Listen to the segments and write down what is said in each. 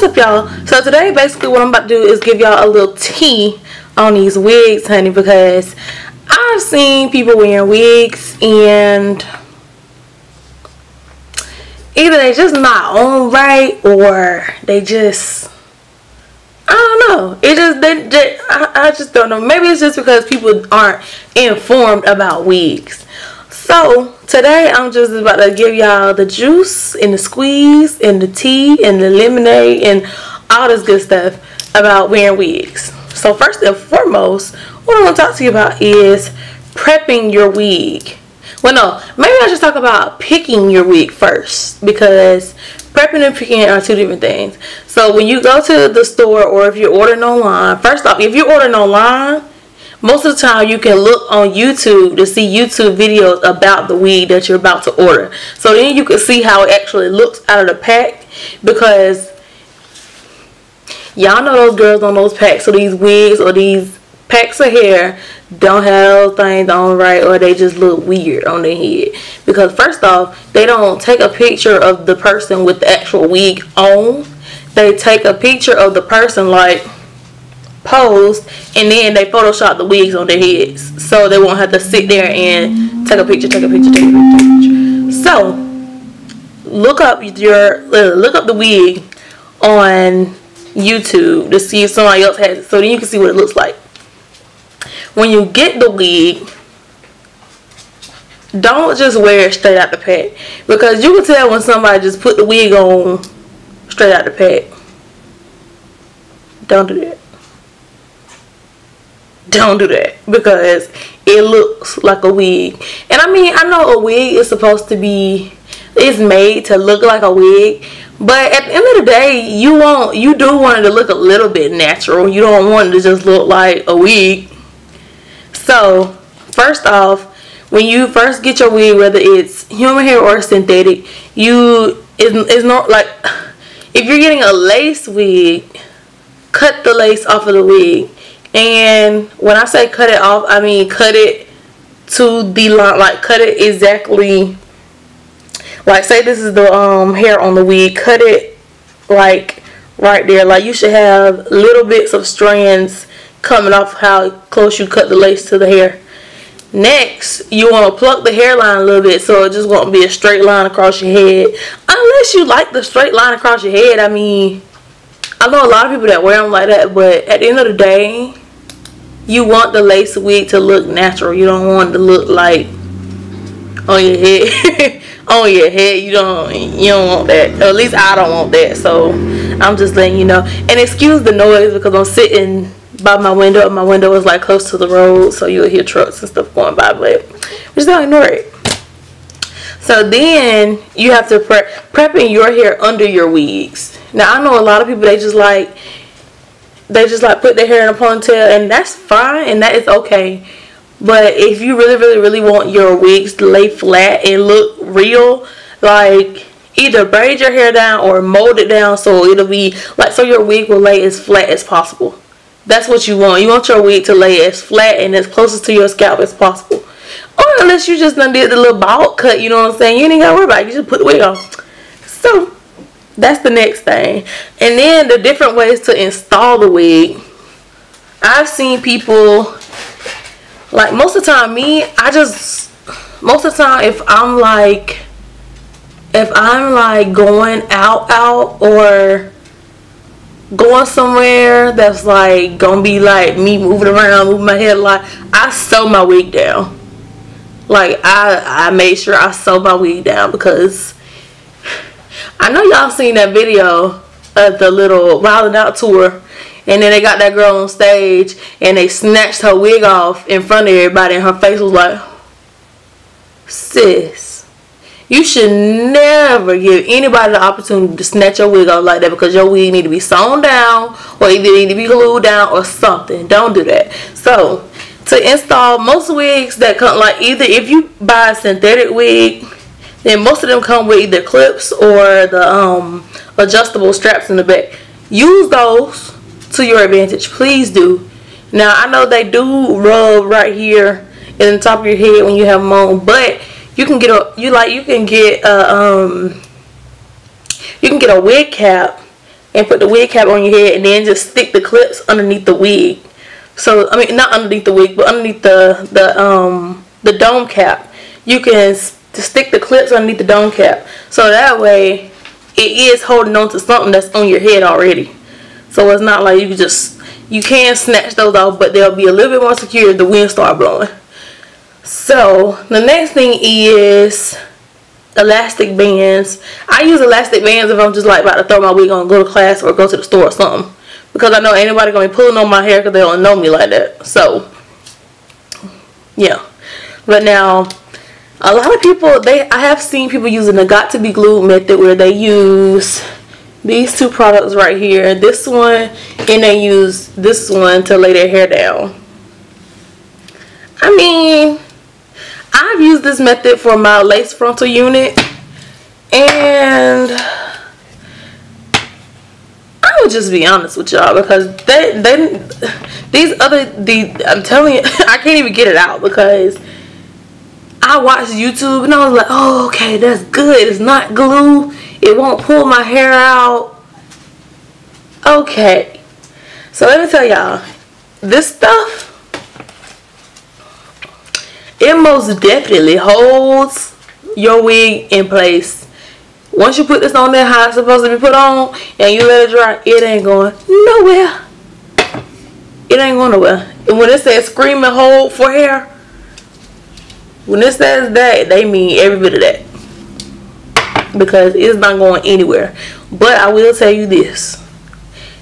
up, y'all? So today basically what I'm about to do is give y'all a little tea on these wigs, honey, because I've seen people wearing wigs and either they just not on right or they just, I don't know. It just I just don't know. Maybe it's just because people aren't informed about wigs. So today I'm just about to give y'all the juice and the squeeze and the tea and the lemonade and all this good stuff about wearing wigs. So first and foremost, what I'm going to talk to you about is prepping your wig. Well, no, maybe I should talk about picking your wig first, because prepping and picking are two different things. So when you go to the store or if you're ordering online, first off, if you're ordering online, most of the time you can look on YouTube to see YouTube videos about the wig that you're about to order. So then you can see how it actually looks out of the pack, because y'all know those girls on those packs or these wigs or these packs of hair don't have things on right, or they just look weird on their head. Because first off, they don't take a picture of the person with the actual wig on. They take a picture of the person like posed, and then they Photoshop the wigs on their heads, so they won't have to sit there and take a picture. So look up the wig on YouTube to see if somebody else has it, so then you can see what it looks like. When you get the wig, don't just wear it straight out the pack, because you can tell when somebody just put the wig on straight out the pack. Don't do that. Don't do that, because it looks like a wig. And I mean, I know a wig is supposed to be, it's made to look like a wig, but at the end of the day, you do want it to look a little bit natural. You don't want it to just look like a wig. So first off, when you first get your wig, whether it's human hair or synthetic, it's not like, if you're getting a lace wig, cut the lace off of the wig. And when I say cut it off, I mean cut it to the line, like cut it exactly, like say this is the hair on the wig, cut it like right there. Like you should have little bits of strands coming off how close you cut the lace to the hair. Next, you want to pluck the hairline a little bit, so it just won't be a straight line across your head, unless you like the straight line across your head. I mean, I know a lot of people that wear them like that, but at the end of the day, you want the lace wig to look natural. You don't want it to look like on your head. On your head, you don't want that. Or at least I don't want that. So I'm just letting you know. And excuse the noise, because I'm sitting by my window, and my window is like close to the road, so you'll hear trucks and stuff going by, but just don't ignore it. So then you have to prepping your hair under your wigs. Now I know a lot of people, they just like put their hair in a ponytail, and that's fine and that is okay. But if you really want your wigs to lay flat and look real, like either braid your hair down or mold it down so it'll be like, so your wig will lay as flat as possible. That's what you want. You want your wig to lay as flat and as closest to your scalp as possible. Or unless you just done did the little bald cut, you know what I'm saying, you ain't gotta worry about it. You just put the wig on. So that's the next thing. And then the different ways to install the wig. I've seen people, like most of the time, most of the time if I'm like going out or going somewhere that's like gonna be like me moving around, moving my head a lot, I sew my wig down. Like I made sure I sew my wig down, because I know y'all seen that video of the little Wildin' Out tour, and then they got that girl on stage and they snatched her wig off in front of everybody, and her face was like, sis, you should never give anybody the opportunity to snatch your wig off like that, because your wig need to be sewn down or either need to be glued down or something. Don't do that. So to install most wigs that come, like either if you buy a synthetic wig, then most of them come with either clips or the adjustable straps in the back. Use those to your advantage. Please do. Now I know they do rub right here in the top of your head when you have them on, but you can get a wig cap and put the wig cap on your head, and then just stick the clips underneath the wig. So I mean, not underneath the wig, but underneath the dome cap. You can stick the clips underneath the dome cap, so that way it is holding on to something that's on your head already. So it's not like you can snatch those off, but they'll be a little bit more secure if the wind start blowing. So the next thing is elastic bands. I use elastic bands if I'm just like about to throw my wig on, go to class or go to the store or something, because I know ain't nobody gonna be pulling on my hair because they don't know me like that. So yeah. But now a lot of people, I have seen people using the got to be glued method, where they use these two products right here, this one, and they use this one to lay their hair down. I mean, I've used this method for my lace frontal unit, and I would just be honest with y'all, because I'm telling you, I can't even get it out, because I watched YouTube and I was like, oh, okay, that's good. It's not glue. It won't pull my hair out. Okay. So let me tell y'all, this stuff, it most definitely holds your wig in place. Once you put this on there how it's supposed to be put on and you let it dry, it ain't going nowhere. It ain't going nowhere. And when it says scream and hold for hair, when it says that, they mean every bit of that, because it's not going anywhere. But I will tell you this,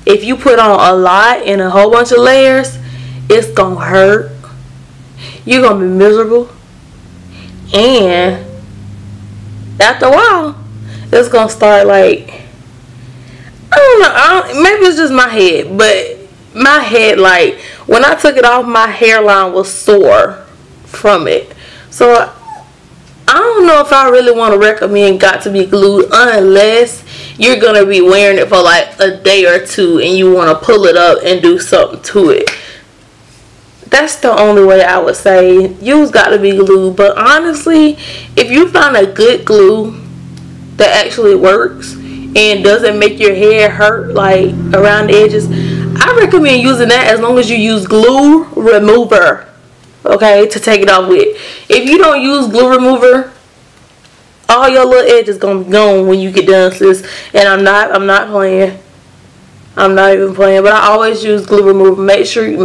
if you put on a lot and a whole bunch of layers, it's gonna hurt. You're gonna be miserable, and after a while it's gonna start like, I don't know, maybe it's just my head, but my head, like when I took it off, my hairline was sore from it. So I don't know if I really want to recommend got to be glued, unless you're going to be wearing it for like a day or two and you want to pull it up and do something to it. That's the only way I would say use got to be glued. But honestly, if you find a good glue that actually works and doesn't make your hair hurt like around the edges, I recommend using that, as long as you use glue remover, okay, to take it off with. If you don't use glue remover, all your little edges gonna be gone when you get done, sis. And I'm not playing. I'm not even playing. But I always use glue remover. Make sure you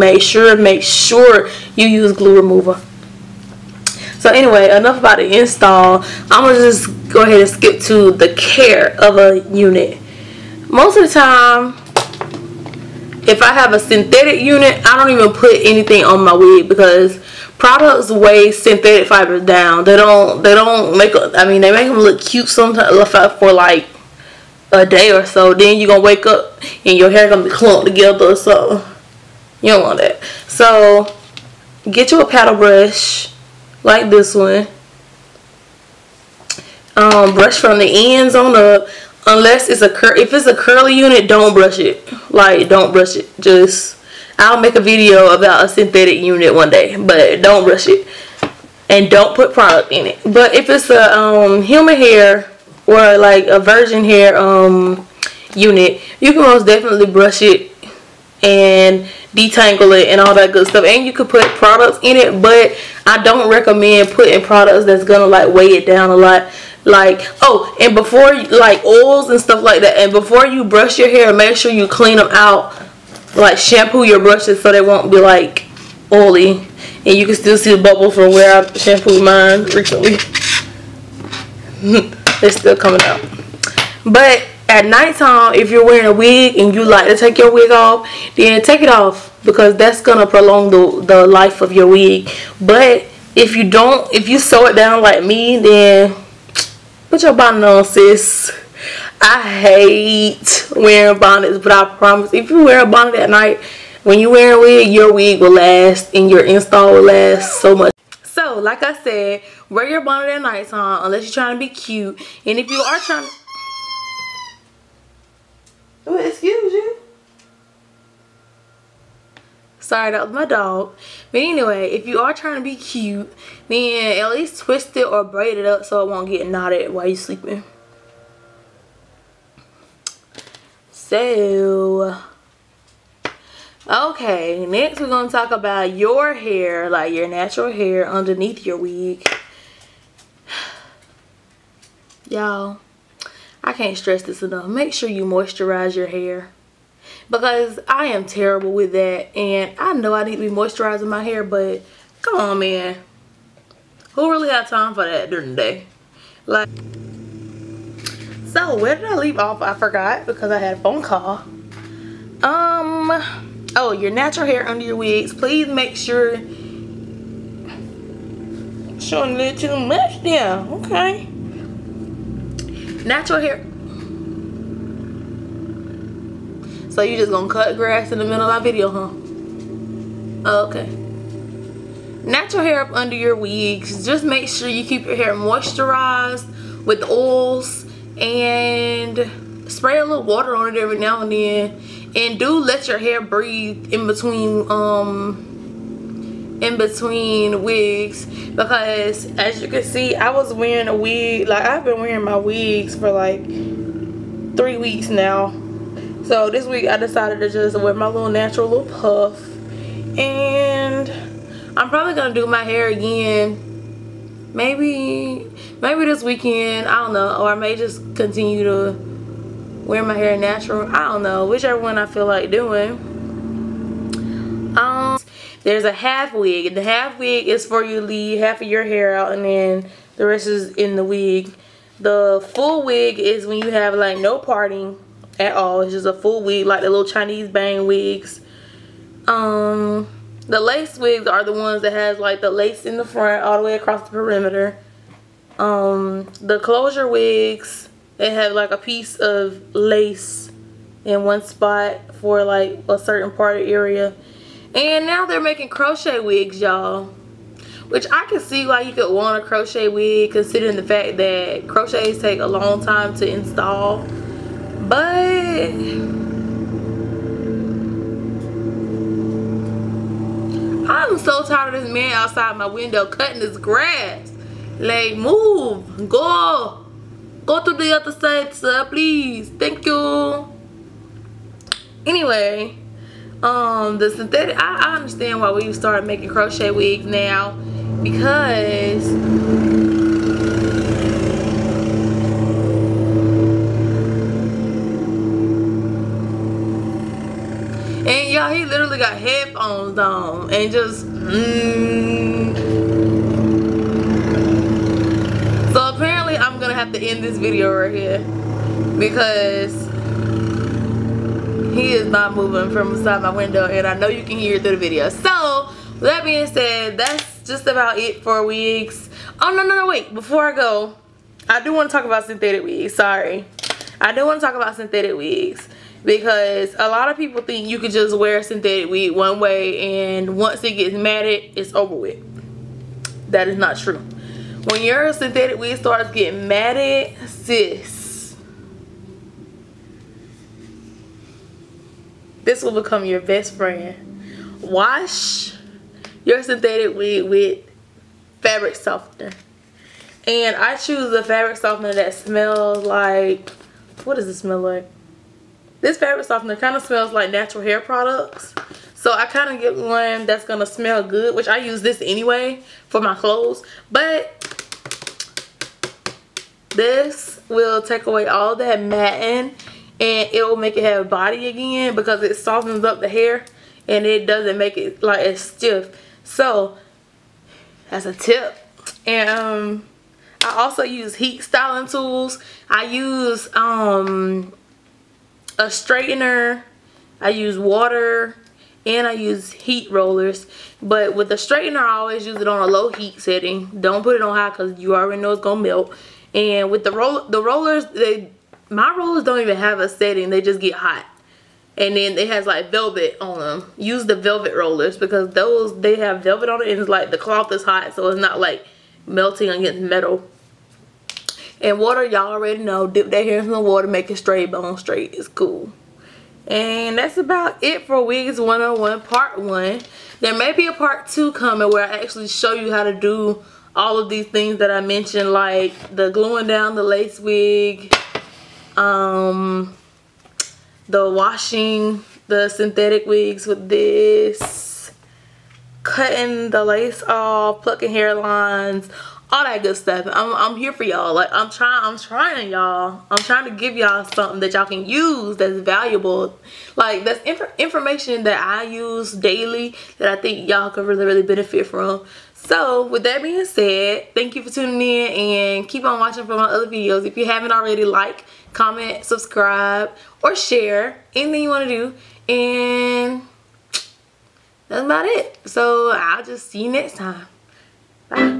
use glue remover. So anyway, enough about the install. I'm gonna just go ahead and skip to the care of a unit. Most of the time, if I have a synthetic unit, I don't even put anything on my wig, because products weigh synthetic fibers down. They don't make, I mean, they make them look cute sometimes for like a day or so. Then you're gonna wake up and your hair gonna be clumped together or something. You don't want that. So get you a paddle brush like this one. Brush from the ends on up. Unless it's if it's a curly unit, don't brush it. Like, don't brush it. Just, I'll make a video about a synthetic unit one day, but don't brush it. And don't put product in it. But if it's a human hair or like a virgin hair unit, you can most definitely brush it and detangle it and all that good stuff. And you could put products in it, but I don't recommend putting products that's gonna like weigh it down a lot. Like, oh, and before, like oils and stuff like that, and before you brush your hair, make sure you clean them out. Like, shampoo your brushes so they won't be like oily, and you can still see the bubbles from where I shampooed mine recently. They're still coming out. But at nighttime, if you're wearing a wig and you like to take your wig off, then take it off, because that's gonna prolong the life of your wig. But if you don't, if you sew it down like me, then put your bonnet on, sis. I hate wearing bonnets, but I promise, if you wear a bonnet at night, when you wear a wig, your wig will last and your install will last so much. So, like I said, wear your bonnet at nighttime unless you're trying to be cute. And if you are trying to... Oh, excuse you. Sorry, that was my dog. But anyway, if you are trying to be cute, then at least twist it or braid it up so it won't get knotted while you're sleeping. So okay, next we're gonna talk about your hair, like your natural hair underneath your wig. Y'all, I can't stress this enough. Make sure you moisturize your hair, because I am terrible with that, and I know I need to be moisturizing my hair, but come on, man, who really have time for that during the day? Like, so where did I leave off? I forgot because I had a phone call. Oh, your natural hair under your wigs. Please make sure. Showing a little too much there. Okay. Natural hair. So you just gonna cut grass in the middle of our video, huh? Okay. Natural hair up under your wigs. Just make sure you keep your hair moisturized with oils and spray a little water on it every now and then. And do let your hair breathe in between wigs, because as you can see, I was wearing a wig. Like, I've been wearing my wigs for like 3 weeks now. So this week I decided to just wear my little natural little puff, and I'm probably gonna do my hair again maybe this weekend. I don't know, or I may just continue to wear my hair natural. I don't know, whichever one I feel like doing. There's a half wig, and the half wig is for you to leave half of your hair out and then the rest is in the wig. The full wig is when you have like no parting at all. It's just a full wig, like the little Chinese bang wigs. The lace wigs are the ones that has like the lace in the front all the way across the perimeter. The closure wigs, they have like a piece of lace in one spot for like a certain part of the area. And now they're making crochet wigs, y'all, which I can see why you could want a crochet wig, considering the fact that crochets take a long time to install. But I'm so tired of this man outside my window cutting this grass. Like, move, go to the other side, sir, please. Thank you. Anyway, the synthetic, I understand why we started making crochet wigs now, because and y'all, he literally got headphones on and just So apparently I'm gonna have to end this video right here, because he is not moving from inside my window, and I know you can hear it through the video. So with that being said, that's just about it for wigs. Oh no, wait, before I go, I do want to talk about synthetic wigs. Sorry, I do want to talk about synthetic wigs, because a lot of people think you could just wear a synthetic wig one way and once it gets matted, it's over with. That is not true. When your synthetic wig starts getting matted, sis, this will become your best friend. Wash your synthetic wig with fabric softener. And I choose a fabric softener that smells like, what does it smell like? This fabric softener kind of smells like natural hair products. So I kind of get one that's going to smell good, which I use this anyway for my clothes. But this will take away all that matting, and it will make it have body again, because it softens up the hair and it doesn't make it like it's stiff. So that's a tip. And I also use heat styling tools. I use a straightener, I use water, and I use heat rollers. But with the straightener, I always use it on a low heat setting. Don't put it on high, because you already know it's gonna melt. And with the rollers, my rollers don't even have a setting, they just get hot. And then it has like velvet on them. Use the velvet rollers, because those, they have velvet on it, and it's like the cloth is hot, so it's not like melting against metal. And water, y'all already know, dip that hair in the water, make it straight, bone straight. It's cool. And that's about it for Wigs 101 part 1. There may be a part 2 coming where I actually show you how to do all of these things that I mentioned, like the gluing down the lace wig, the washing the synthetic wigs with this, cutting the lace off, plucking hairlines, all that good stuff. I'm here for y'all. Like I'm trying y'all. I'm trying to give y'all something that y'all can use that's valuable. Like that's information that I use daily that I think y'all could really benefit from. So with that being said, thank you for tuning in and keep on watching for my other videos. If you haven't already, like, comment, subscribe, or share anything you want to do. And that's about it. So I'll just see you next time. Bye.